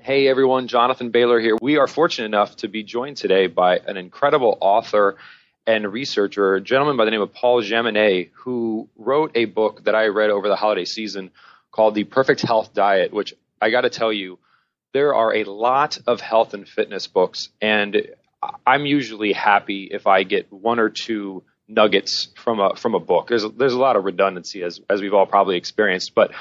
Hey everyone, Jonathan Bailor here. We are fortunate enough to be joined today by an incredible author and researcher, a gentleman by the name of Paul Jaminet, who wrote a book that I read over the holiday season called The Perfect Health Diet, which I got to tell you, there are a lot of health and fitness books, and I'm usually happy if I get one or two nuggets from a book. There's a lot of redundancy as we've all probably experienced, but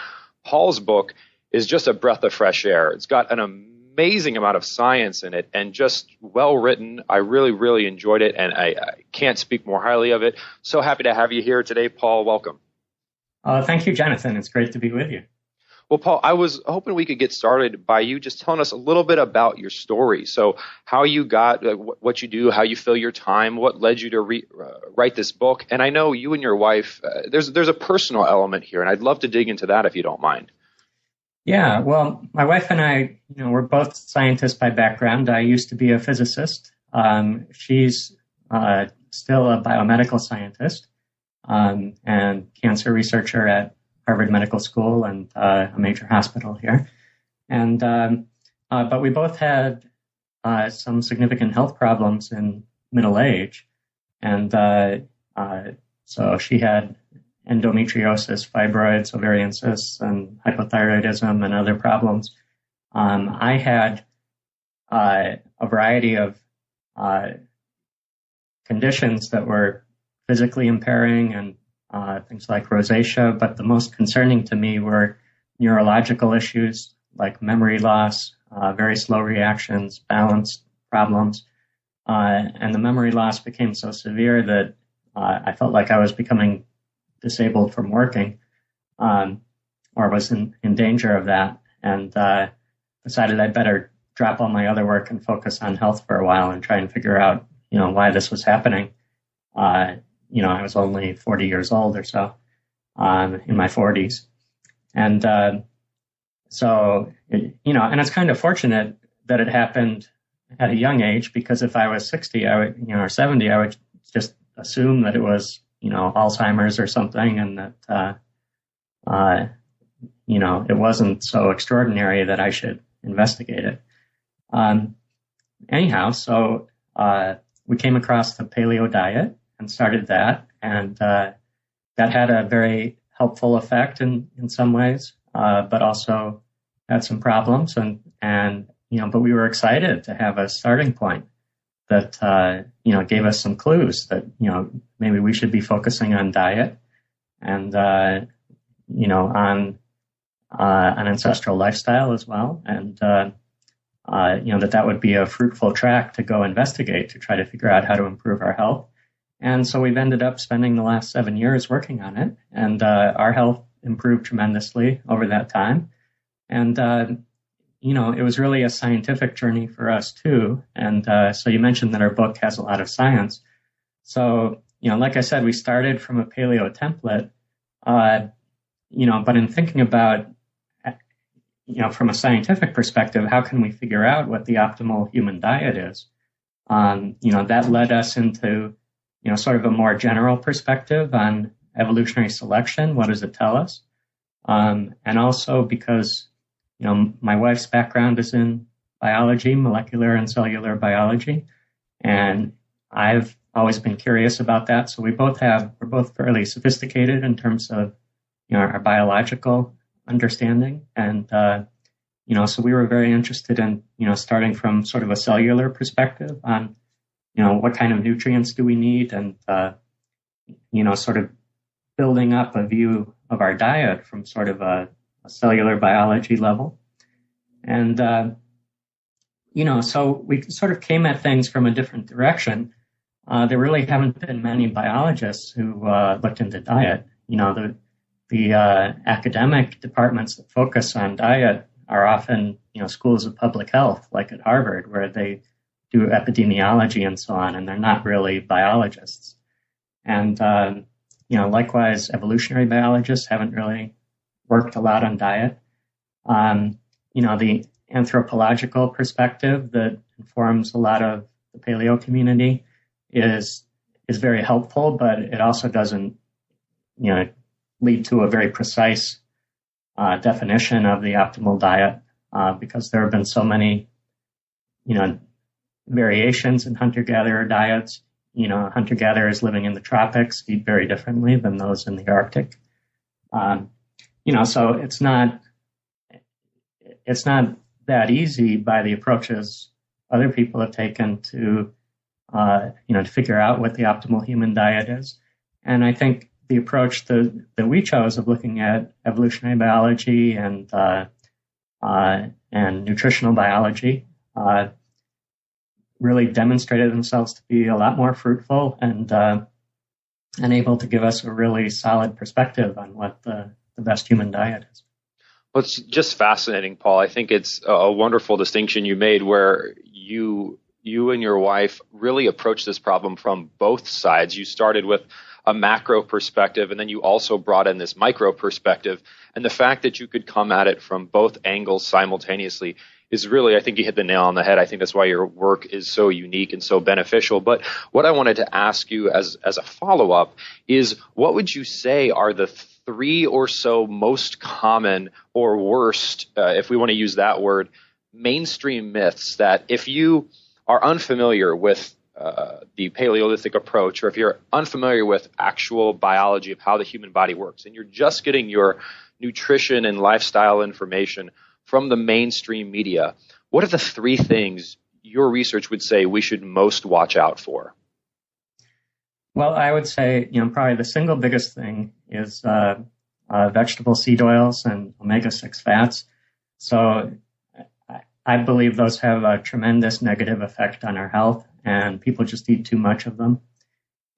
Paul's book is just a breath of fresh air. It's got an amazing amount of science in it and just well written. I really, really enjoyed it, and I can't speak more highly of it. So happy to have you here today, Paul. Welcome. Thank you, Jonathan. It's great to be with you. Well, Paul, I was hoping we could get started by you just telling us a little bit about your story. So how you got, what you do, how you fill your time, what led you to write this book. And I know you and your wife, there's a personal element here, and I'd love to dig into that if you don't mind. Yeah, well, my wife and I, we're both scientists by background. I used to be a physicist. She's still a biomedical scientist and cancer researcher at Harvard Medical School and a major hospital here. And but we both had some significant health problems in middle age. And so she had endometriosis, fibroids, ovarian cysts, and hypothyroidism and other problems. I had a variety of conditions that were physically impairing and things like rosacea, but the most concerning to me were neurological issues like memory loss, very slow reactions, balance problems. And the memory loss became so severe that I felt like I was becoming disabled from working, or was in danger of that, and decided I'd better drop all my other work and focus on health for a while and try and figure out, why this was happening. I was only 40 years old or so, in my 40s. And so, and it's kind of fortunate that it happened at a young age, because if I was 60, or 70, I would just assume that it was Alzheimer's or something, and that, it wasn't so extraordinary that I should investigate it. Anyhow, so we came across the Paleo Diet and started that, and that had a very helpful effect in some ways, but also had some problems, and but we were excited to have a starting point that, gave us some clues that, maybe we should be focusing on diet and, on an ancestral lifestyle as well. And, that would be a fruitful track to go investigate to try to figure out how to improve our health. And so we've ended up spending the last 7 years working on it, and, our health improved tremendously over that time. And, it was really a scientific journey for us too. And so you mentioned that our book has a lot of science. So, like I said, we started from a paleo template, but in thinking about, from a scientific perspective, how can we figure out what the optimal human diet is? That led us into, sort of a more general perspective on evolutionary selection. What does it tell us? And also because my wife's background is in biology, molecular and cellular biology, and I've always been curious about that. So we're both fairly sophisticated in terms of, our biological understanding. And, so we were very interested in, starting from sort of a cellular perspective on, what kind of nutrients do we need, and, sort of building up a view of our diet from sort of a cellular biology level. And, so we sort of came at things from a different direction. There really haven't been many biologists who looked into diet. The academic departments that focus on diet are often, schools of public health, like at Harvard, where they do epidemiology and so on, and they're not really biologists. And, likewise, evolutionary biologists haven't really worked a lot on diet. The anthropological perspective that informs a lot of the paleo community is very helpful, but it also doesn't, lead to a very precise definition of the optimal diet because there have been so many, variations in hunter-gatherer diets. Hunter-gatherers living in the tropics eat very differently than those in the Arctic. So it's not that easy by the approaches other people have taken to figure out what the optimal human diet is. And I think the approach that we chose of looking at evolutionary biology and nutritional biology really demonstrated themselves to be a lot more fruitful and able to give us a really solid perspective on what the best human diet is. Well, it's just fascinating, Paul. I think it's a wonderful distinction you made where you and your wife really approached this problem from both sides. You started with a macro perspective, and then you also brought in this micro perspective. And the fact that you could come at it from both angles simultaneously is really, I think you hit the nail on the head. I think that's why your work is so unique and so beneficial. But what I wanted to ask you as a follow-up is, what would you say are the 3 or so most common or worst, if we want to use that word, mainstream myths that if you are unfamiliar with the Paleolithic approach, or if you're unfamiliar with actual biology of how the human body works, and you're just getting your nutrition and lifestyle information from the mainstream media, what are the 3 things your research would say we should most watch out for? Well, I would say, probably the single biggest thing is vegetable seed oils and omega-6 fats. So I believe those have a tremendous negative effect on our health, and people just eat too much of them.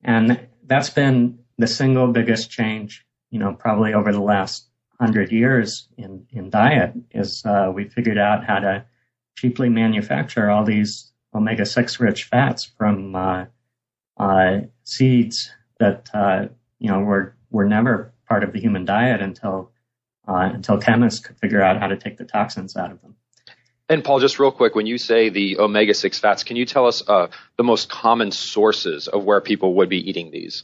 And that's been the single biggest change, probably over the last 100 years in diet, is we figured out how to cheaply manufacture all these omega-6 rich fats from seeds that were never part of the human diet until chemists could figure out how to take the toxins out of them. And Paul, just real quick, when you say the omega-6 fats, can you tell us the most common sources of where people would be eating these?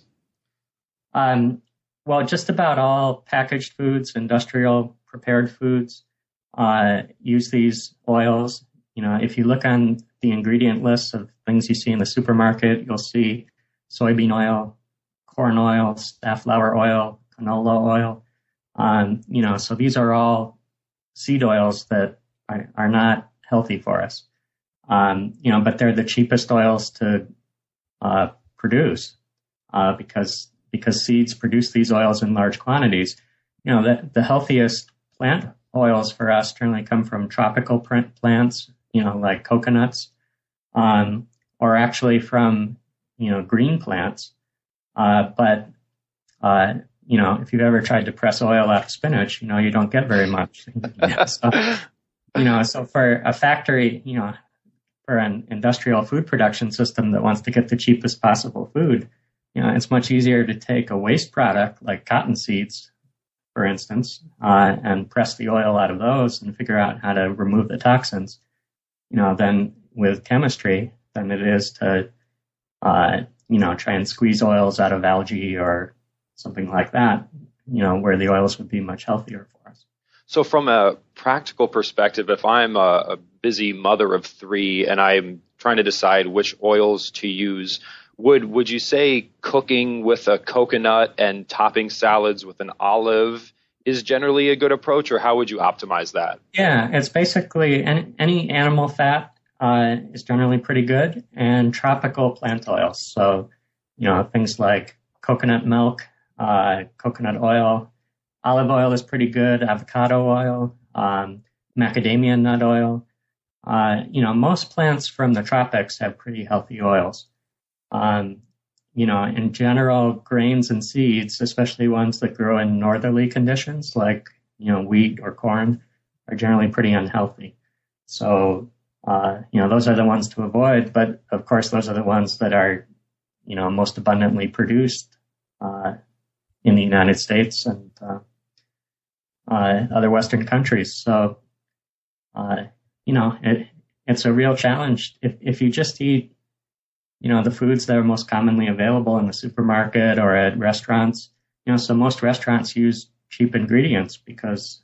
Well, just about all packaged foods, industrial prepared foods, use these oils. If you look on the ingredient list of things you see in the supermarket, you'll see soybean oil, corn oil, safflower oil, canola oil. So these are all seed oils that are not healthy for us. But they're the cheapest oils to produce because seeds produce these oils in large quantities. The healthiest plant oils for us generally come from tropical plants, like coconuts, or actually from, green plants. But if you've ever tried to press oil out of spinach, you don't get very much. So for a factory, for an industrial food production system that wants to get the cheapest possible food, it's much easier to take a waste product like cotton seeds, for instance, and press the oil out of those and figure out how to remove the toxins, than with chemistry, than it is to, try and squeeze oils out of algae or something like that, where the oils would be much healthier for us. So from a practical perspective, if I'm a busy mother of 3 and I'm trying to decide which oils to use, would you say cooking with a coconut and topping salads with an olive is generally a good approach, or how would you optimize that? Yeah, it's basically any animal fat is generally pretty good, and tropical plant oils. So, things like coconut milk, coconut oil, olive oil is pretty good, avocado oil, macadamia nut oil. Most plants from the tropics have pretty healthy oils. In general, grains and seeds, especially ones that grow in northerly conditions like, wheat or corn, are generally pretty unhealthy. So, those are the ones to avoid. But of course, those are the ones that are, most abundantly produced in the United States and other Western countries. So, it's a real challenge. If you just eat the foods that are most commonly available in the supermarket or at restaurants, so most restaurants use cheap ingredients because,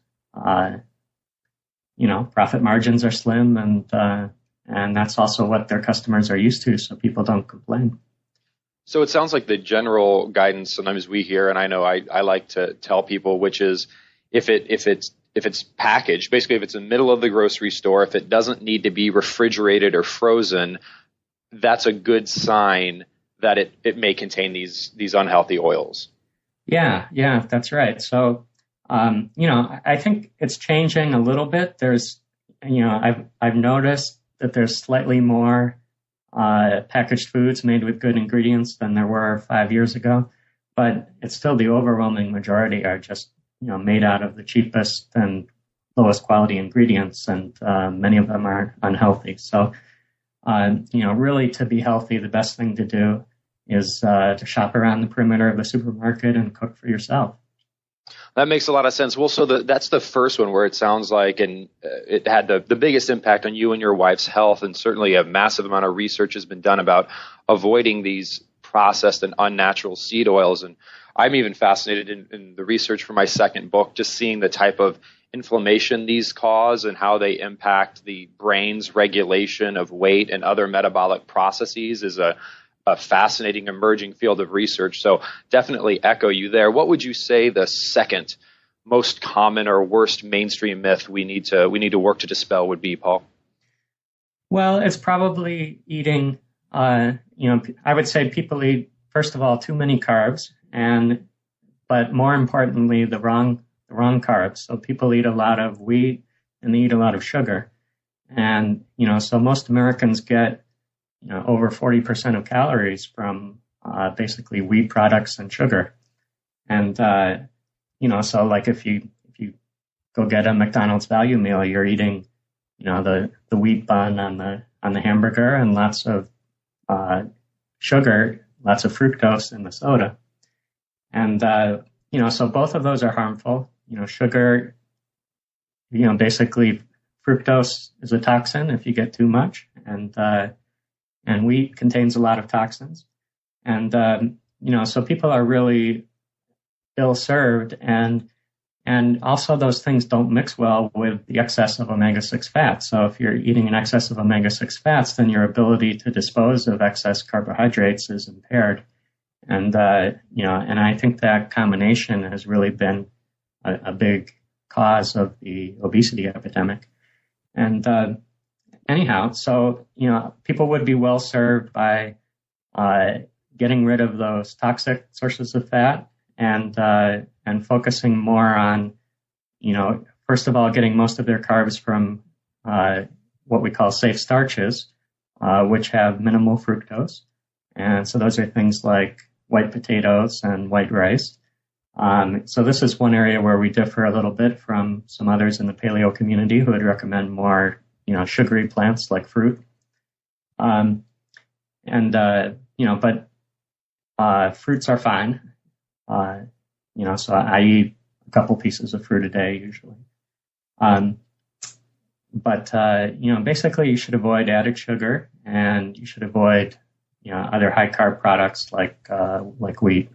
profit margins are slim, and that's also what their customers are used to, so people don't complain. So it sounds like the general guidance sometimes we hear, and I know I like to tell people, which is if it's packaged, basically if it's in the middle of the grocery store, if it doesn't need to be refrigerated or frozen, that's a good sign that it may contain these unhealthy oils. Yeah, that's right. So, I think it's changing a little bit. There's, I've noticed that there's slightly more packaged foods made with good ingredients than there were 5 years ago, but it's still the overwhelming majority are just, made out of the cheapest and lowest quality ingredients, and many of them are unhealthy. So, really to be healthy, the best thing to do is to shop around the perimeter of the supermarket and cook for yourself. That makes a lot of sense. Well, so that's the first one where it sounds like, and it had the biggest impact on you and your wife's health, and certainly a massive amount of research has been done about avoiding these processed and unnatural seed oils. And I'm even fascinated in the research for my second book, just seeing the type of inflammation these cause and how they impact the brain's regulation of weight and other metabolic processes is a fascinating emerging field of research. So definitely echo you there. What would you say the second most common or worst mainstream myth we need to work to dispel would be, Paul? Well, it's probably eating, I would say people eat, first of all, too many carbs, but more importantly, the wrong carbs. So people eat a lot of wheat and they eat a lot of sugar. And, so most Americans get over 40% of calories from basically wheat products and sugar. And, so like if you go get a McDonald's value meal, you're eating, the wheat bun on the hamburger and lots of sugar, lots of fructose in the soda. And, so both of those are harmful. Sugar, basically fructose is a toxin if you get too much. And wheat contains a lot of toxins. And, so people are really ill served. And also those things don't mix well with the excess of omega-6 fats. So if you're eating an excess of omega-6 fats, then your ability to dispose of excess carbohydrates is impaired. And, and I think that combination has really been a big cause of the obesity epidemic. And, anyhow, so, people would be well served by getting rid of those toxic sources of fat and focusing more on, first of all, getting most of their carbs from what we call safe starches, which have minimal fructose. And so those are things like white potatoes and white rice. So this is one area where we differ a little bit from some others in the paleo community who would recommend more sugary plants like fruit. But fruits are fine. So I eat a couple pieces of fruit a day usually. Basically you should avoid added sugar and you should avoid, other high carb products like wheat.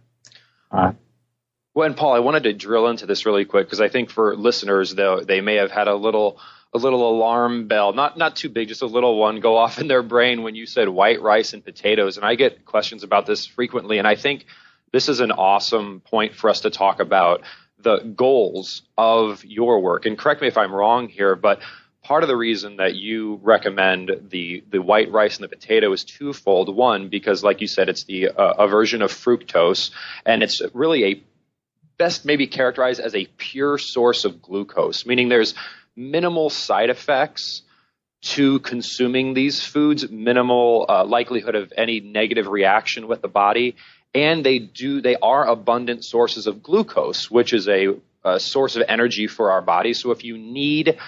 Well, and Paul, I wanted to drill into this really quick because I think for listeners, though, they may have had a little alarm bell, not too big, just a little one go off in their brain when you said white rice and potatoes. And I get questions about this frequently. And I think this is an awesome point for us to talk about the goals of your work. And correct me if I'm wrong here, but part of the reason that you recommend the white rice and the potato is twofold. One, because like you said, it's the aversion of fructose, and it's really a best maybe characterized as a pure source of glucose, meaning there's minimal side effects to consuming these foods, minimal likelihood of any negative reaction with the body, and they are abundant sources of glucose, which is a source of energy for our body. So if you need,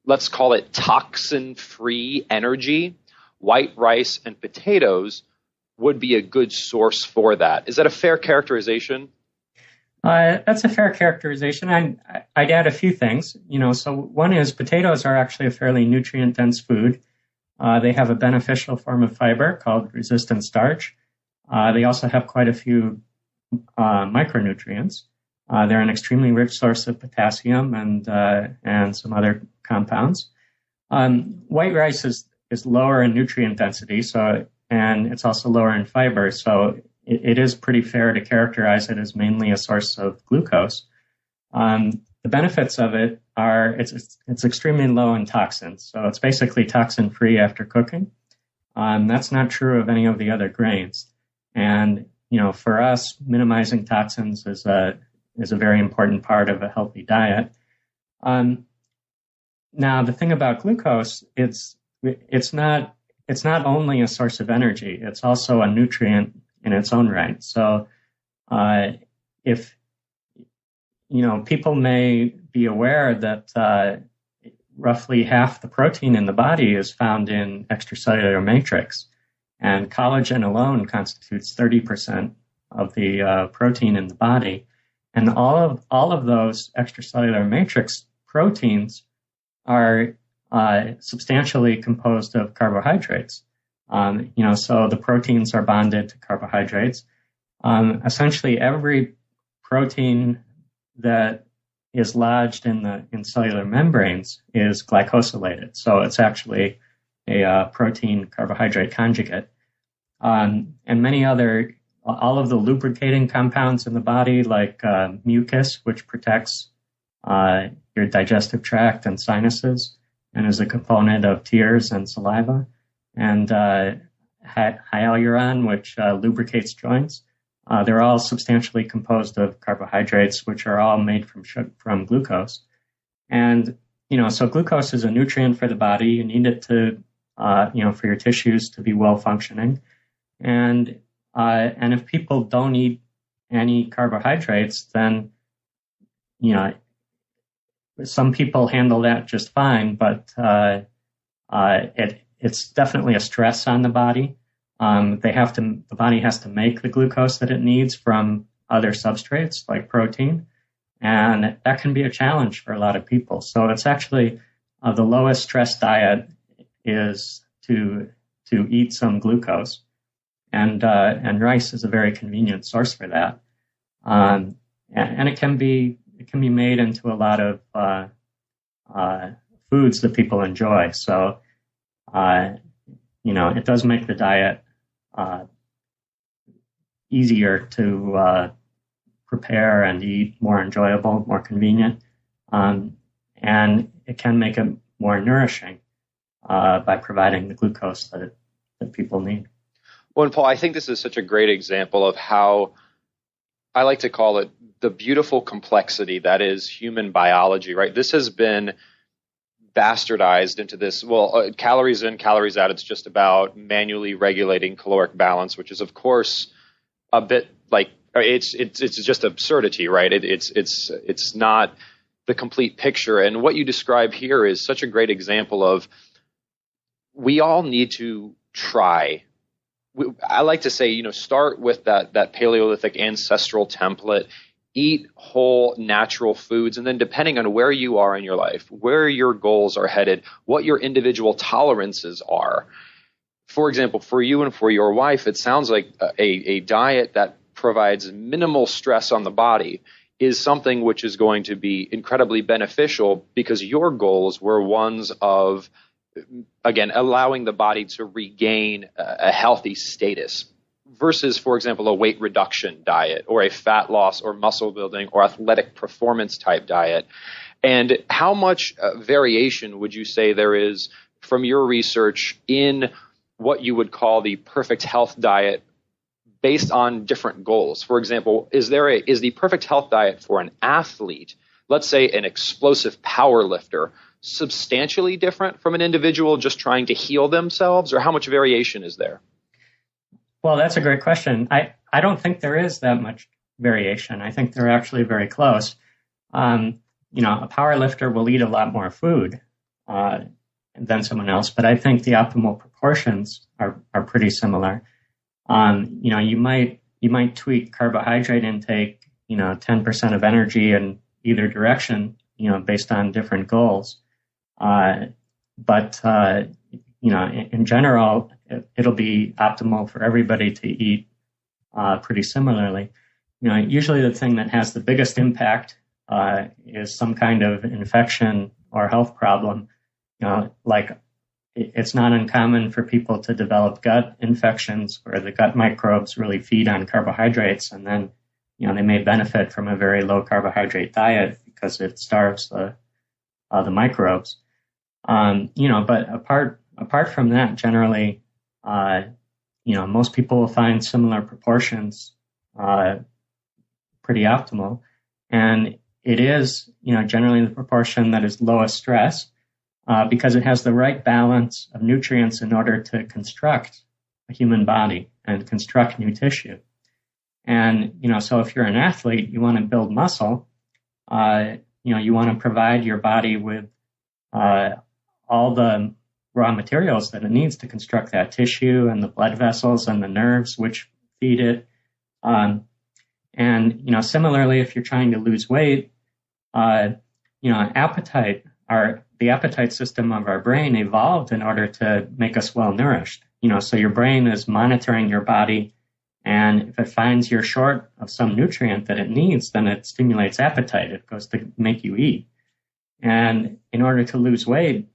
let's call it toxin-free energy, white rice and potatoes would be a good source for that. Is that a fair characterization? That's a fair characterization. I'd add a few things. So one is potatoes are actually a fairly nutrient-dense food. They have a beneficial form of fiber called resistant starch. They also have quite a few micronutrients. They're an extremely rich source of potassium and some other compounds. White rice is lower in nutrient density, and it's also lower in fiber, so it is pretty fair to characterize it as mainly a source of glucose. The benefits of it are it's extremely low in toxins, so it's basically toxin-free after cooking. That's not true of any of the other grains. And, for us, minimizing toxins is a very important part of a healthy diet. Now, the thing about glucose, it's not only a source of energy, it's also a nutrient in its own right. So if people may be aware that roughly half the protein in the body is found in extracellular matrix, and collagen alone constitutes 30% of the protein in the body. And all of those extracellular matrix proteins are substantially composed of carbohydrates. So the proteins are bonded to carbohydrates. Essentially, every protein that is lodged in cellular membranes is glycosylated. So it's actually a protein carbohydrate conjugate. And all of the lubricating compounds in the body, like mucus, which protects your digestive tract and sinuses, and is a component of tears and saliva, and hyaluron, which lubricates joints. They're all substantially composed of carbohydrates, which are all made from glucose. And, so glucose is a nutrient for the body. You need it to, for your tissues to be well functioning. And if people don't eat any carbohydrates, then, some people handle that just fine, but it's definitely a stress on the body. The body has to make the glucose that it needs from other substrates like protein, and that can be a challenge for a lot of people. So it's actually the lowest stress diet is to eat some glucose, and rice is a very convenient source for that. And it can be made into a lot of foods that people enjoy. So it does make the diet easier to prepare and eat, more enjoyable, more convenient, and it can make it more nourishing by providing the glucose that people need. Well, and Paul, I think this is such a great example of how I like to call it the beautiful complexity that is human biology, right? This has been bastardized into this, calories in, calories out. It's just about manually regulating caloric balance, which is, of course, a bit like it's just absurdity, right? It's not the complete picture. And what you describe here is such a great example of we all need to try. I like to say, start with that Paleolithic ancestral template. Eat whole natural foods, and then depending on where you are in your life, where your goals are headed, what your individual tolerances are. For example, for you and for your wife, it sounds like a diet that provides minimal stress on the body is something which is going to be incredibly beneficial because your goals were ones of, again, allowing the body to regain a healthy status. Versus, for example, a weight reduction diet or a fat loss or muscle building or athletic performance type diet. And how much variation would you say there is from your research in what you would call the perfect health diet based on different goals? For example, is the perfect health diet for an athlete, let's say an explosive power lifter, substantially different from an individual just trying to heal themselves, or how much variation is there? Well, that's a great question. I don't think there is that much variation. I think they're actually very close. A power lifter will eat a lot more food than someone else, but I think the optimal proportions are pretty similar. You might tweak carbohydrate intake, 10% of energy in either direction, based on different goals. But in general, it'll be optimal for everybody to eat pretty similarly. usually the thing that has the biggest impact is some kind of infection or health problem. Like it's not uncommon for people to develop gut infections where the gut microbes really feed on carbohydrates, and then they may benefit from a very low carbohydrate diet because it starves the microbes. But apart from that, generally, most people will find similar proportions pretty optimal, and it is generally the proportion that is lowest stress. Because it has the right balance of nutrients in order to construct a human body and construct new tissue. And, so if you're an athlete, you want to build muscle, you want to provide your body with all the raw materials that it needs to construct that tissue and the blood vessels and the nerves which feed it. And, similarly, if you're trying to lose weight, the appetite system of our brain evolved in order to make us well nourished. So your brain is monitoring your body, and if it finds you're short of some nutrient that it needs, then it stimulates appetite. It goes to make you eat. And in order to lose weight,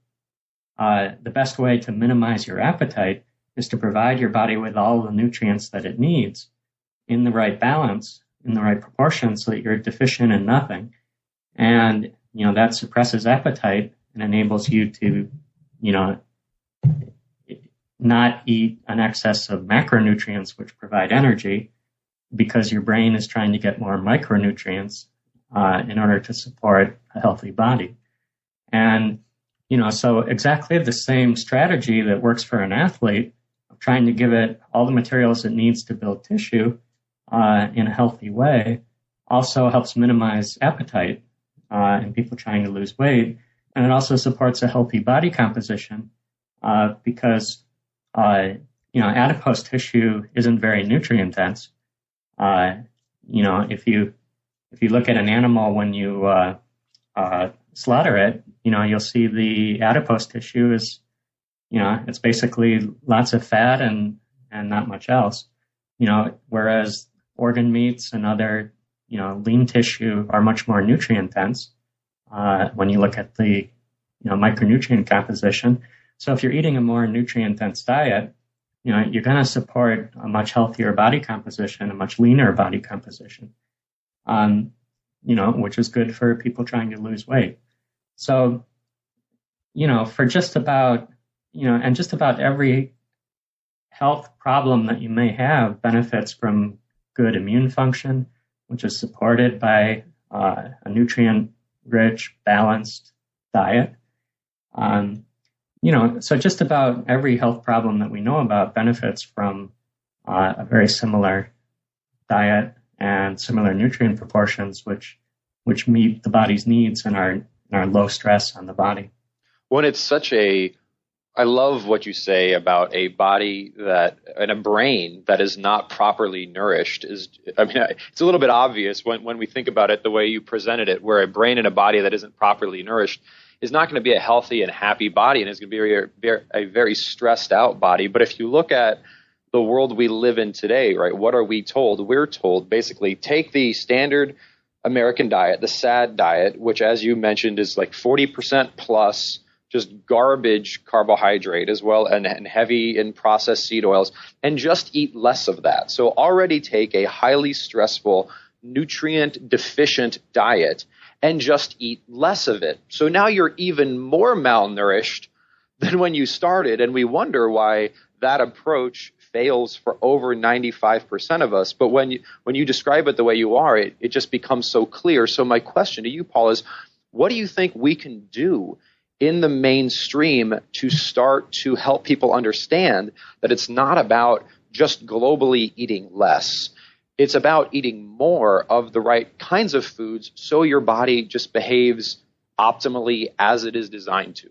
the best way to minimize your appetite is to provide your body with all the nutrients that it needs in the right balance, in the right proportion, so that you're deficient in nothing. And, that suppresses appetite and enables you to, not eat an excess of macronutrients which provide energy, because your brain is trying to get more micronutrients in order to support a healthy body. And, so exactly the same strategy that works for an athlete of trying to give it all the materials it needs to build tissue in a healthy way also helps minimize appetite in people trying to lose weight. And it also supports a healthy body composition because, adipose tissue isn't very nutrient dense. If you look at an animal when you slaughter it, you'll see the adipose tissue is, it's basically lots of fat and not much else. Whereas organ meats and other lean tissue are much more nutrient dense when you look at the micronutrient composition. So if you're eating a more nutrient dense diet, you're going to support a much healthier body composition, a much leaner body composition, which is good for people trying to lose weight. So, for just about every health problem that you may have benefits from good immune function, which is supported by a nutrient-rich, balanced diet. So just about every health problem that we know about benefits from a very similar diet and similar nutrient proportions, which meet the body's needs and are low stress on the body. Well, I love what you say about a body and a brain that is not properly nourished. It's a little bit obvious when we think about it the way you presented it, where a brain and a body that isn't properly nourished is not going to be a healthy and happy body, and is going to be a very stressed out body. But if you look at the world we live in today, right, what are we told? We're told basically take the standard American diet, the SAD diet, which, as you mentioned, is like 40% plus just garbage carbohydrate as well, and heavy in processed seed oils, and just eat less of that. So already take a highly stressful, nutrient deficient diet and just eat less of it. So now you're even more malnourished than when you started, and we wonder why that approach fails for over 95% of us. But when you describe it the way you are, it just becomes so clear. So my question to you, Paul, is what do you think we can do in the mainstream to start to help people understand that it's not about just globally eating less? It's about eating more of the right kinds of foods so your body just behaves optimally as it is designed to.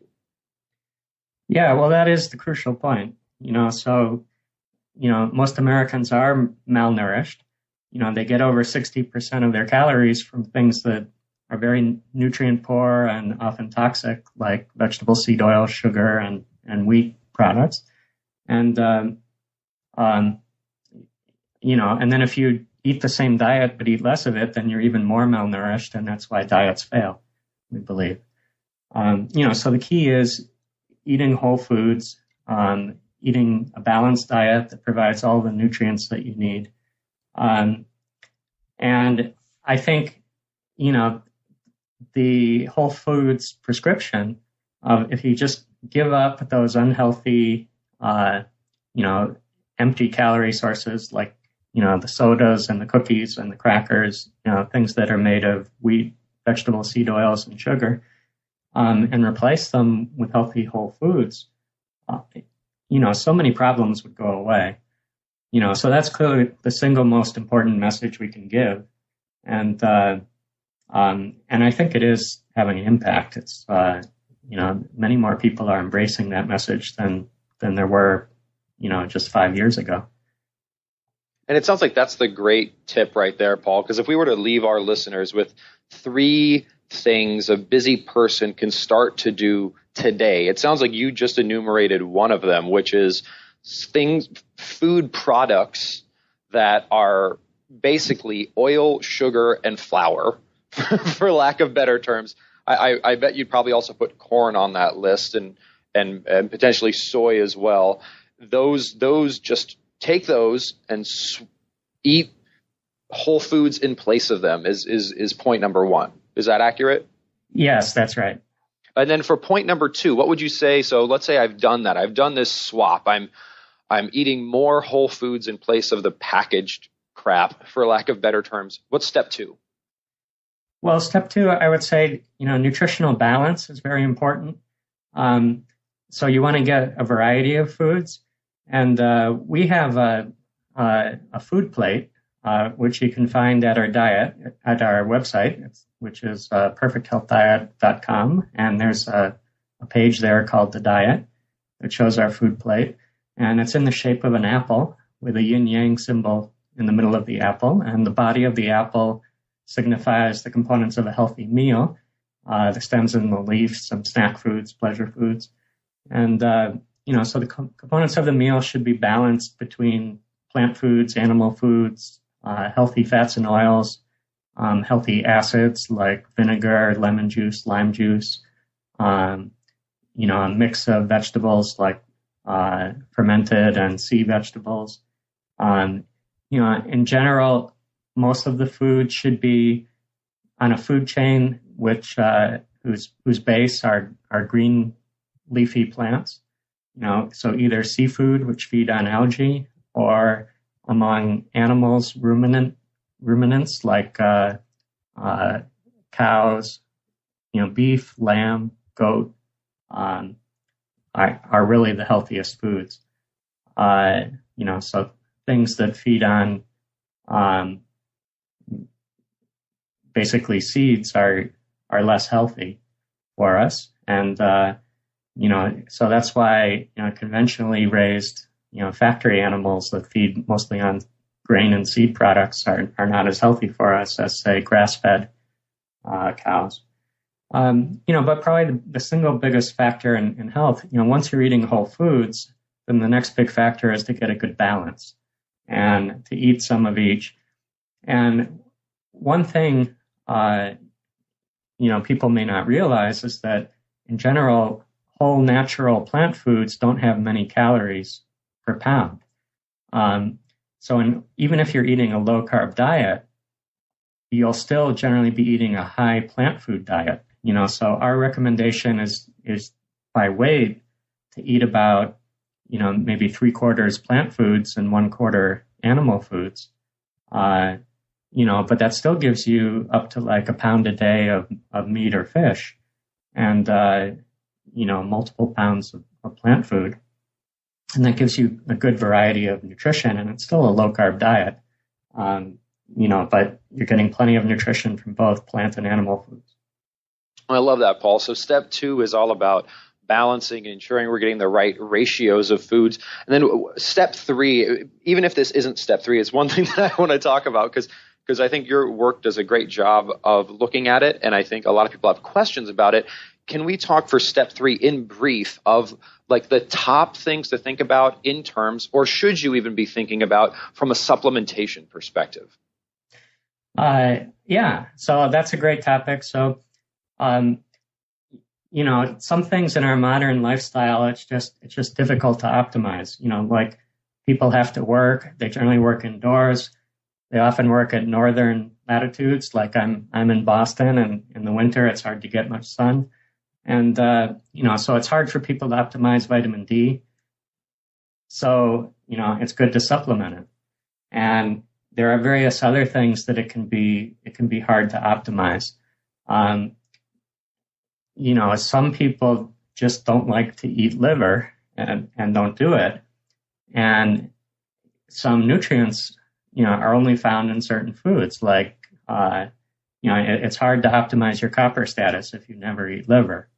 Yeah, well, that is the crucial point. Most Americans are malnourished. They get over 60% of their calories from things that are very nutrient poor and often toxic, like vegetable seed oil, sugar, and wheat products. And then if you eat the same diet but eat less of it, then you're even more malnourished, and that's why diets fail, we believe. So the key is eating whole foods, eating a balanced diet that provides all the nutrients that you need. And I think, the whole foods prescription of if you just give up those unhealthy, empty calorie sources like, the sodas and the cookies and the crackers, things that are made of wheat, vegetable seed oils, and sugar, and replace them with healthy whole foods, so many problems would go away. So that's clearly the single most important message we can give. And I think it is having an impact. It's, many more people are embracing that message than there were, just 5 years ago. And it sounds like that's the great tip right there, Paul, because if we were to leave our listeners with 3 things a busy person can start to do today, it sounds like you just enumerated one of them, which is food products that are basically oil, sugar, and flour, for lack of better terms. I bet you'd probably also put corn on that list and potentially soy as well. Those just take those and eat whole foods in place of them is point number 1. Is that accurate? Yes, that's right. And then for point number 2, what would you say? So let's say I've done that. I've done this swap. I'm eating more whole foods in place of the packaged crap, for lack of better terms. What's step 2? Well, step 2, I would say, nutritional balance is very important. So you want to get a variety of foods. And we have a food plate, which you can find at our website, which is perfecthealthdiet.com. And there's a page there called The Diet that shows our food plate. And it's in the shape of an apple with a yin-yang symbol in the middle of the apple. And the body of the apple signifies the components of a healthy meal, the stems and the leaves, some snack foods, pleasure foods. And, so the components of the meal should be balanced between plant foods, animal foods, healthy fats and oils, healthy acids like vinegar, lemon juice, lime juice, a mix of vegetables like fermented and sea vegetables. In general, most of the food should be on a food chain whose base are green leafy plants. So either seafood, which feed on algae, or among animals, ruminants like cows, beef, lamb, goat, are really the healthiest foods. So things that feed on basically seeds are less healthy for us. And so that's why, conventionally raised, factory animals that feed mostly on grain and seed products are not as healthy for us as, say, grass-fed cows. But probably the single biggest factor in health, once you're eating whole foods, then the next big factor is to get a good balance and to eat some of each. And one thing, people may not realize is that in general, whole natural plant foods don't have many calories per pound. Even if you're eating a low carb diet, you'll still generally be eating a high plant food diet. So our recommendation is by weight to eat about, maybe 3/4 plant foods and 1/4 animal foods. But that still gives you up to like a pound a day of meat or fish and, multiple pounds of plant food. And that gives you a good variety of nutrition, and it's still a low carb diet. But you're getting plenty of nutrition from both plant and animal foods. I love that, Paul. So step 2 is all about balancing and ensuring we're getting the right ratios of foods. And then step 3, even if this isn't step 3, it's one thing that I want to talk about because I think your work does a great job of looking at it, and I think a lot of people have questions about it. Can we talk for step 3 in brief of like the top things to think about in terms, or should you even be thinking about from a supplementation perspective? Yeah, so that's a great topic. So, um, some things in our modern lifestyle, it's just difficult to optimize. Like people have to work. They generally work indoors. They often work at northern latitudes. Like I'm in Boston, and in the winter it's hard to get much sun. And so it's hard for people to optimize vitamin D. So it's good to supplement it. And there are various other things that it can be hard to optimize. Some people just don't like to eat liver and don't do it. And some nutrients, are only found in certain foods. Like, it's hard to optimize your copper status if you never eat liver.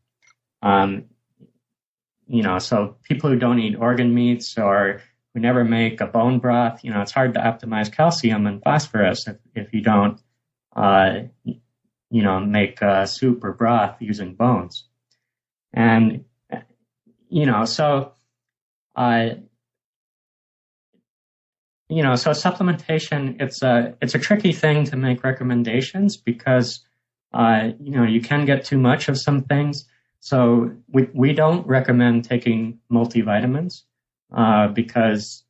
So people who don't eat organ meats or who never make a bone broth, it's hard to optimize calcium and phosphorus if you don't, make soup or broth using bones. And, so supplementation, it's a tricky thing to make recommendations because, you can get too much of some things. So we don't recommend taking multivitamins, because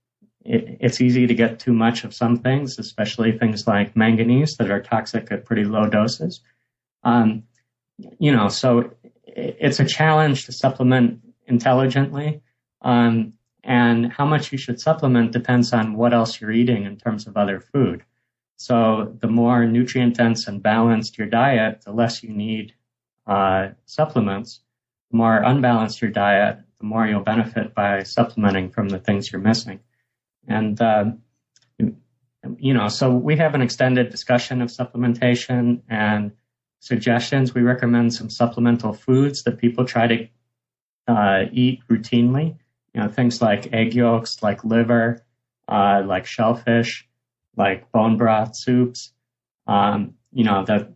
it's easy to get too much of some things, especially things like manganese that are toxic at pretty low doses. So it's a challenge to supplement intelligently. And how much you should supplement depends on what else you're eating in terms of other food. So the more nutrient dense and balanced your diet, the less you need supplements. The more unbalanced your diet, the more you'll benefit by supplementing from the things you're missing. And, so we have an extended discussion of supplementation and suggestions. We recommend some supplemental foods that people try to eat routinely. Things like egg yolks, like liver, like shellfish, like bone broth soups, that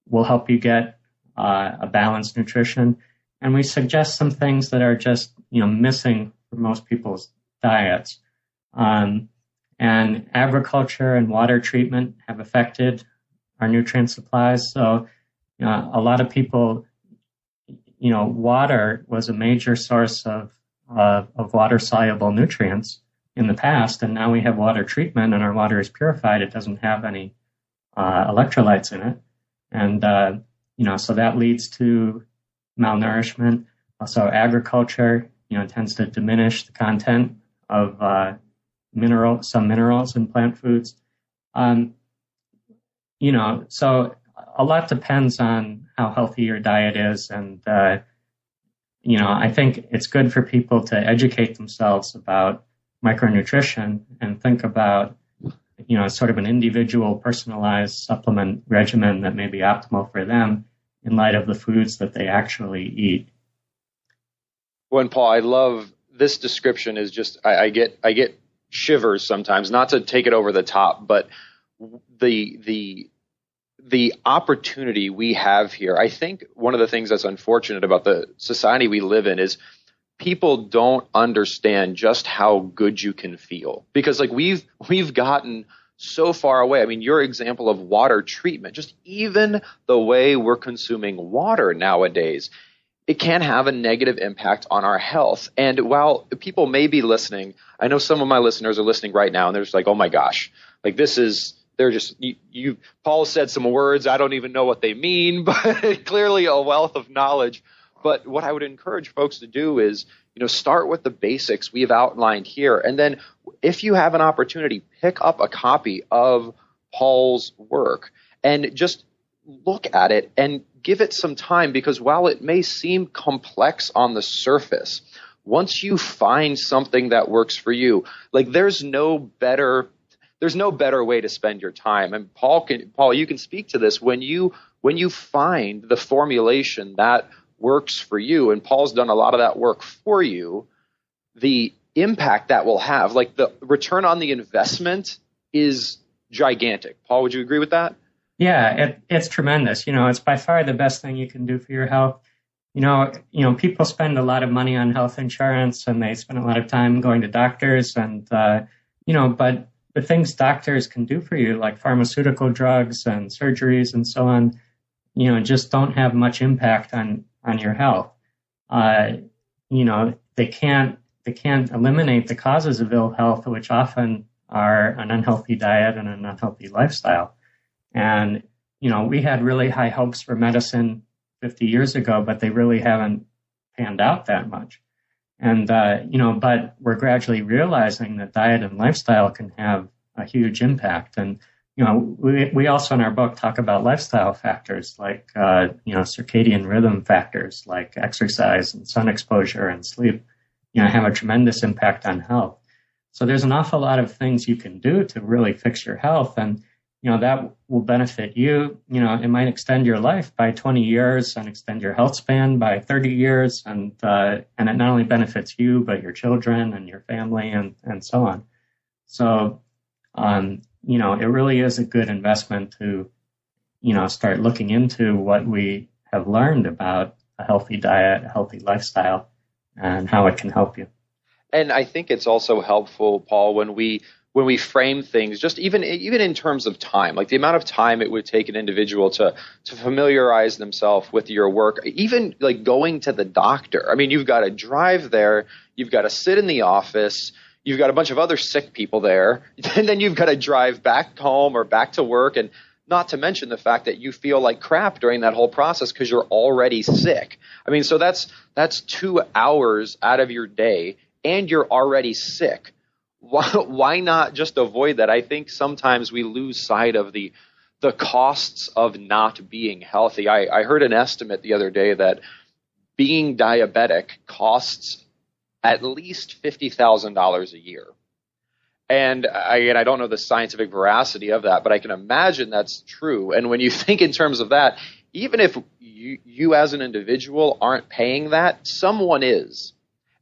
will help you get a balanced nutrition. And we suggest some things that are just, missing for most people's diets. And agriculture and water treatment have affected our nutrient supplies. So, a lot of people, water was a major source of water-soluble nutrients in the past, and now we have water treatment, and our water is purified. It doesn't have any electrolytes in it, and so that leads to malnourishment. Also, agriculture, tends to diminish the content of some minerals in plant foods. So a lot depends on how healthy your diet is, and I think it's good for people to educate themselves about micronutrition and think about, sort of an individual personalized supplement regimen that may be optimal for them in light of the foods that they actually eat. Well, and Paul, I love this description. Is just I get shivers sometimes, not to take it over the top, but the opportunity we have here. I think one of the things that's unfortunate about the society we live in is people don't understand just how good you can feel, because like we've gotten so far away. I mean, your example of water treatment, just even the way we're consuming water nowadays, it can have a negative impact on our health. And while people may be listening, I know some of my listeners are listening right now and they're just like, oh my gosh, like they're just, Paul said some words, I don't even know what they mean, but clearly a wealth of knowledge. But what I would encourage folks to do is, start with the basics we've outlined here. And then if you have an opportunity, pick up a copy of Paul's work and just look at it and give it some time, because while it may seem complex on the surface, once you find something that works for you, like there's no better way to spend your time. And Paul, you can speak to this. When you find the formulation that works for you, and Paul's done a lot of that work for you, the impact that will have, like the return on the investment, is gigantic. Paul, would you agree with that? Yeah, it's tremendous. It's by far the best thing you can do for your health. People spend a lot of money on health insurance and they spend a lot of time going to doctors, and but the things doctors can do for you, like pharmaceutical drugs and surgeries and so on, just don't have much impact on your health. They can't eliminate the causes of ill health, which often are an unhealthy diet and an unhealthy lifestyle. And, we had really high hopes for medicine 50 years ago, but they really haven't panned out that much. And, but we're gradually realizing that diet and lifestyle can have a huge impact. And, we also in our book talk about lifestyle factors like, circadian rhythm factors like exercise and sun exposure and sleep, have a tremendous impact on health. So there's an awful lot of things you can do to really fix your health. And, that will benefit you. It might extend your life by 20 years and extend your health span by 30 years. And it not only benefits you, but your children and your family and so on. So, it really is a good investment to, start looking into what we have learned about a healthy diet, a healthy lifestyle, and how it can help you. And I think it's also helpful, Paul, when we frame things, just even in terms of time, like the amount of time it would take an individual to familiarize themselves with your work, even like going to the doctor. I mean, you've got to drive there, you've got to sit in the office, you've got a bunch of other sick people there, and then you've got to drive back home or back to work, and not to mention the fact that you feel like crap during that whole process because you're already sick. I mean, so that's 2 hours out of your day, and you're already sick. Why not just avoid that? I think sometimes we lose sight of the costs of not being healthy. I heard an estimate the other day that being diabetic costs at least $50,000 a year. And I don't know the scientific veracity of that, but I can imagine that's true. And when you think in terms of that, even if you as an individual aren't paying that, someone is.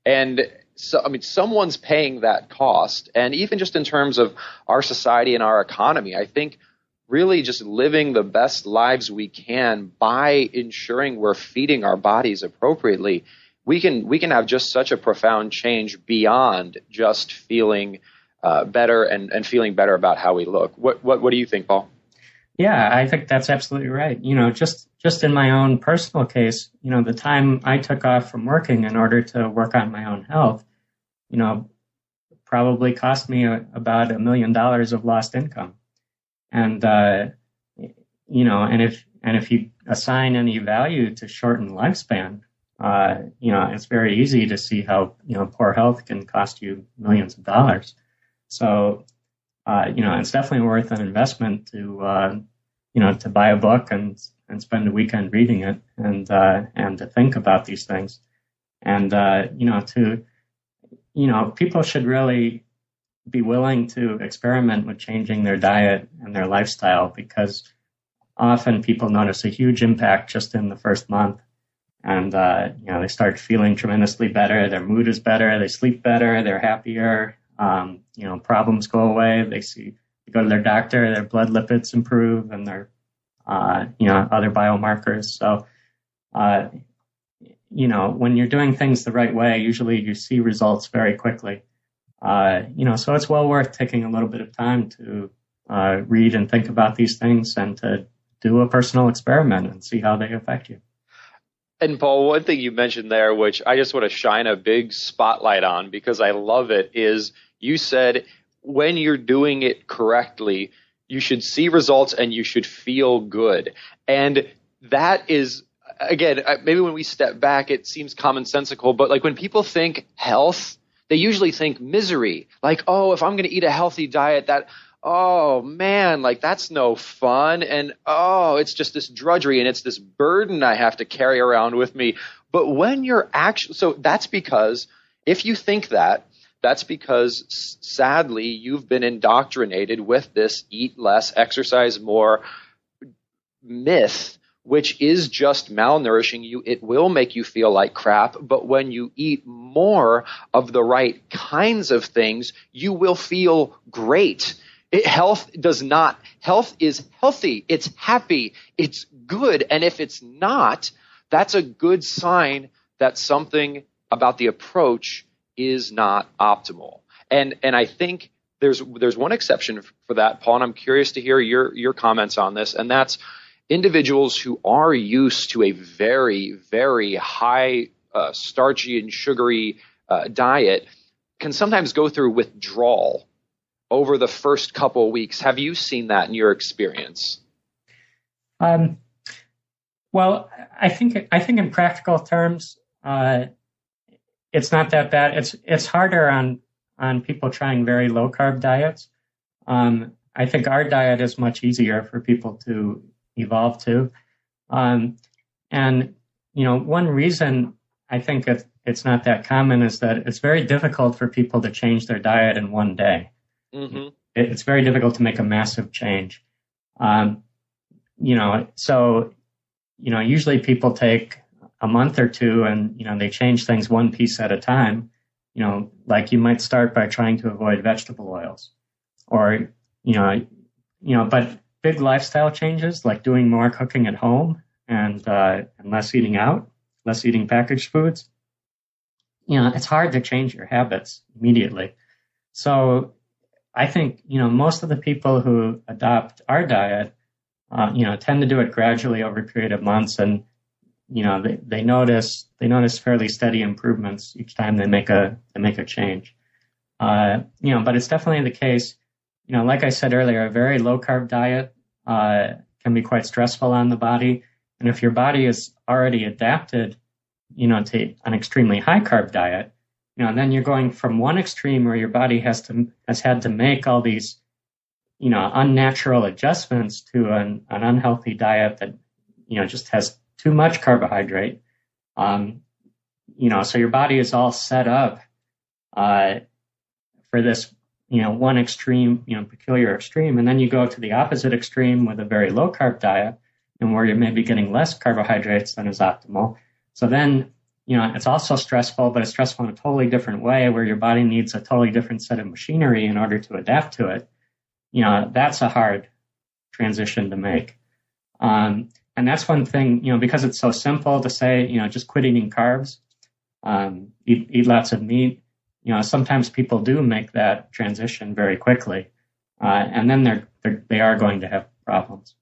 And so, I mean, someone's paying that cost. And even just in terms of our society and our economy, I think really just living the best lives we can by ensuring we're feeding our bodies appropriately, we can have just such a profound change beyond just feeling better and feeling better about how we look. What do you think, Paul? Yeah, I think that's absolutely right. Just in my own personal case, the time I took off from working in order to work on my own health, probably cost me about $1 million of lost income. And, and if you assign any value to shorten lifespan, it's very easy to see how, poor health can cost you millions of dollars. So, it's definitely worth an investment to buy a book and spend a weekend reading it and to think about these things. And, people should really be willing to experiment with changing their diet and their lifestyle, because often people notice a huge impact just in the first month. And, they start feeling tremendously better. Their mood is better. They sleep better. They're happier. Problems go away. They go to their doctor, their blood lipids improve and their, other biomarkers. So, when you're doing things the right way, usually you see results very quickly. So it's well worth taking a little bit of time to, read and think about these things and to do a personal experiment and see how they affect you. And Paul, one thing you mentioned there, which I just want to shine a big spotlight on because I love it, is you said when you're doing it correctly, you should see results and you should feel good. And that is, again, maybe when we step back, it seems commonsensical, but like when people think health, they usually think misery. Like, oh, if I'm going to eat a healthy diet, oh man, like that's no fun. And oh, it's just this drudgery and it's this burden I have to carry around with me. But when you're actually, so that's because if you think that's because sadly you've been indoctrinated with this eat less, exercise more myth, which is just malnourishing you. It will make you feel like crap, but when you eat more of the right kinds of things, you will feel great. Health is healthy, it's happy, it's good. And if it's not, that's a good sign that something about the approach is not optimal. And I think there's one exception for that, Paul, and I'm curious to hear your comments on this, and that's individuals who are used to a very, very high starchy and sugary diet can sometimes go through withdrawal over the first couple of weeks. Have you seen that in your experience? Well, I think in practical terms, it's not that bad. It's harder on people trying very low carb diets. I think our diet is much easier for people to evolve to. And one reason I think it's not that common is that it's very difficult for people to change their diet in one day. Mm-hmm. It's very difficult to make a massive change. Usually people take a month or two and, they change things one piece at a time. Like you might start by trying to avoid vegetable oils or, but big lifestyle changes like doing more cooking at home and less eating out, less eating packaged foods. It's hard to change your habits immediately. So I think, most of the people who adopt our diet, tend to do it gradually over a period of months, and they notice fairly steady improvements each time they make a change. But it's definitely the case. Like I said earlier, a very low carb diet can be quite stressful on the body, and if your body is already adapted, to an extremely high carb diet, then you're going from one extreme where your body has had to make all these unnatural adjustments to an unhealthy diet that, just has too much carbohydrate. So your body is all set up, for this, one extreme, peculiar extreme. And then you go to the opposite extreme with a very low carb diet and where you're maybe getting less carbohydrates than is optimal. So then, it's also stressful, but it's stressful in a totally different way where your body needs a totally different set of machinery in order to adapt to it. That's a hard transition to make. And that's one thing, because it's so simple to say, just quit eating carbs, eat lots of meat. Sometimes people do make that transition very quickly. And then they are going to have problems.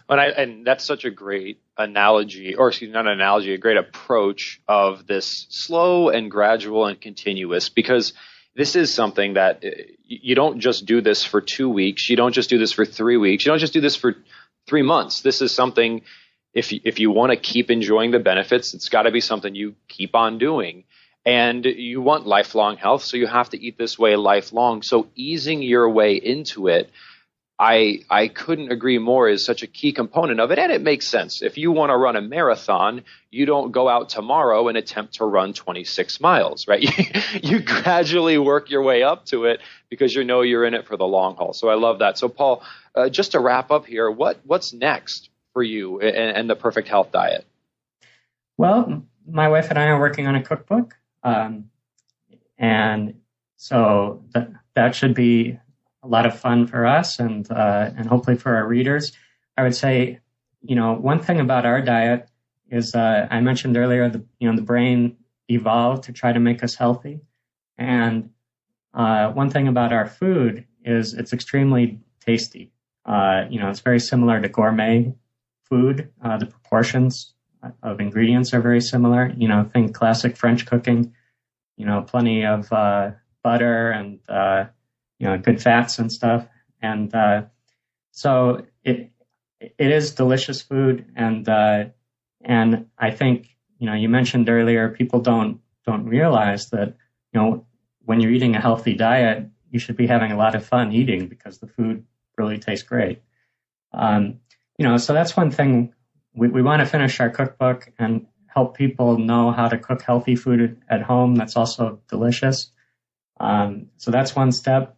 And that's such a great analogy, or excuse me, not an analogy, a great approach of this slow and gradual and continuous, because this is something that you don't just do this for 2 weeks. You don't just do this for 3 weeks. You don't just do this for 3 months. This is something, if you want to keep enjoying the benefits, it's got to be something you keep on doing. And you want lifelong health, so you have to eat this way lifelong. So easing your way into it, I couldn't agree more, is such a key component of it. And it makes sense. If you want to run a marathon, you don't go out tomorrow and attempt to run 26 miles, right? You gradually work your way up to it because you're in it for the long haul. So I love that. So Paul, just to wrap up here, what's next for you and the Perfect Health Diet? Well, my wife and I are working on a cookbook. And so that should be a lot of fun for us and hopefully for our readers. I would say, one thing about our diet is, I mentioned earlier, the brain evolved to try to make us healthy. And, one thing about our food is it's extremely tasty. It's very similar to gourmet food. The proportions of ingredients are very similar. Think classic French cooking, plenty of, butter and, good fats and stuff. And so it is delicious food. And I think, you mentioned earlier, people don't realize that, when you're eating a healthy diet, you should be having a lot of fun eating because the food really tastes great. So that's one thing. We want to finish our cookbook and help people know how to cook healthy food at home that's also delicious. So that's one step.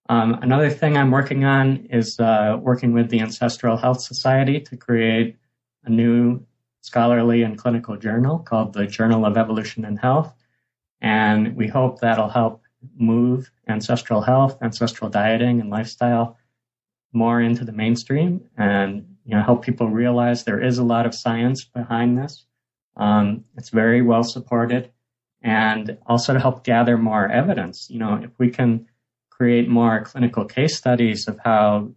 Another thing I'm working on is working with the Ancestral Health Society to create a new scholarly and clinical journal called the Journal of Evolution and Health. And we hope that'll help move ancestral health, ancestral dieting, and lifestyle more into the mainstream and help people realize there is a lot of science behind this. It's very well supported, and also to help gather more evidence. If we can create more clinical case studies of how,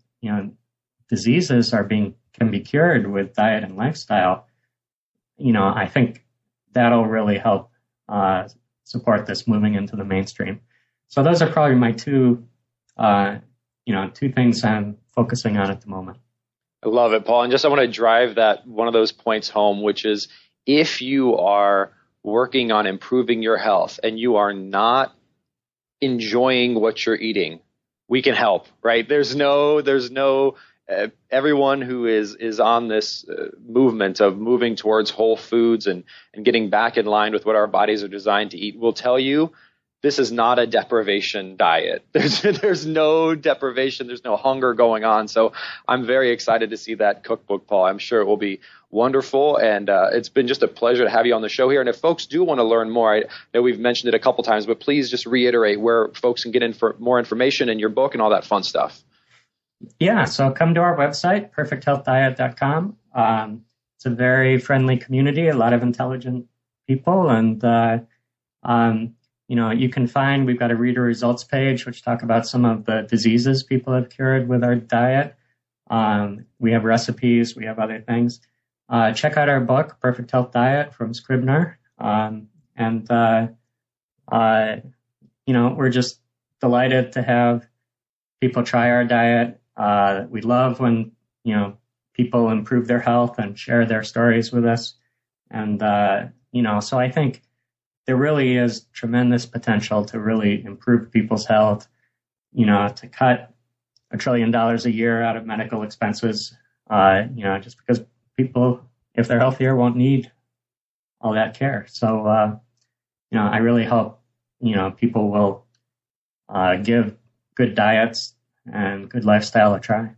diseases can be cured with diet and lifestyle, I think that'll really help support this moving into the mainstream. So those are probably my two things I'm focusing on at the moment. I love it, Paul. And I want to drive that one of those points home, which is if you are working on improving your health and you are not enjoying what you're eating, we can help, right? There's no everyone who is on this movement of moving towards whole foods and getting back in line with what our bodies are designed to eat will tell you this is not a deprivation diet. There's no deprivation. There's no hunger going on. So I'm very excited to see that cookbook, Paul. I'm sure it will be wonderful. And it's been just a pleasure to have you on the show here. And if folks do want to learn more, I know we've mentioned it a couple times, but please just reiterate where folks can get in for more information in your book and all that fun stuff. Yeah, so come to our website, perfecthealthdiet.com. It's a very friendly community, a lot of intelligent people, and you can find, we've got a reader results page, which talk about some of the diseases people have cured with our diet. We have recipes, we have other things. Check out our book, Perfect Health Diet from Scribner. We're just delighted to have people try our diet. We love when, people improve their health and share their stories with us. And, so I think there really is tremendous potential to really improve people's health, to cut $1 trillion a year out of medical expenses, just because people, if they're healthier, won't need all that care. So, I really hope, people will give good diets and good lifestyle a try.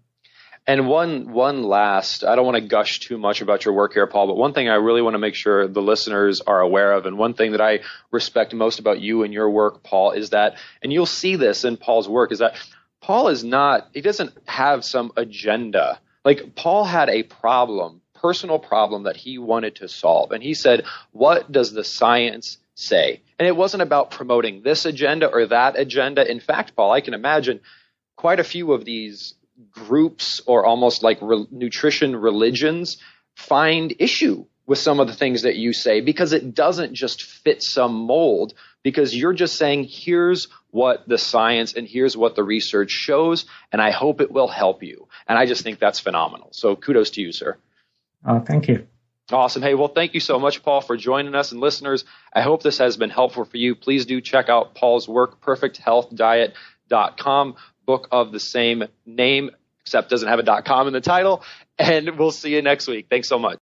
And one last, I don't want to gush too much about your work here, Paul, but one thing I really want to make sure the listeners are aware of, and one thing that I respect most about you and your work, Paul, is that, and you'll see this in Paul's work, is that Paul he doesn't have some agenda. Like Paul had a personal problem that he wanted to solve. And he said, what does the science say? And it wasn't about promoting this agenda or that agenda. In fact, Paul, I can imagine quite a few of these groups or almost like nutrition religions find issue with some of the things that you say because it doesn't just fit some mold, because you're just saying, here's what the science and here's what the research shows, and I hope it will help you. And I just think that's phenomenal. So kudos to you, sir. Oh, thank you. Awesome. Hey, well, thank you so much, Paul, for joining us. And listeners, I hope this has been helpful for you. Please do check out Paul's work, perfecthealthdiet.com. Book of the same name, except doesn't have a .com in the title. And we'll see you next week. Thanks so much.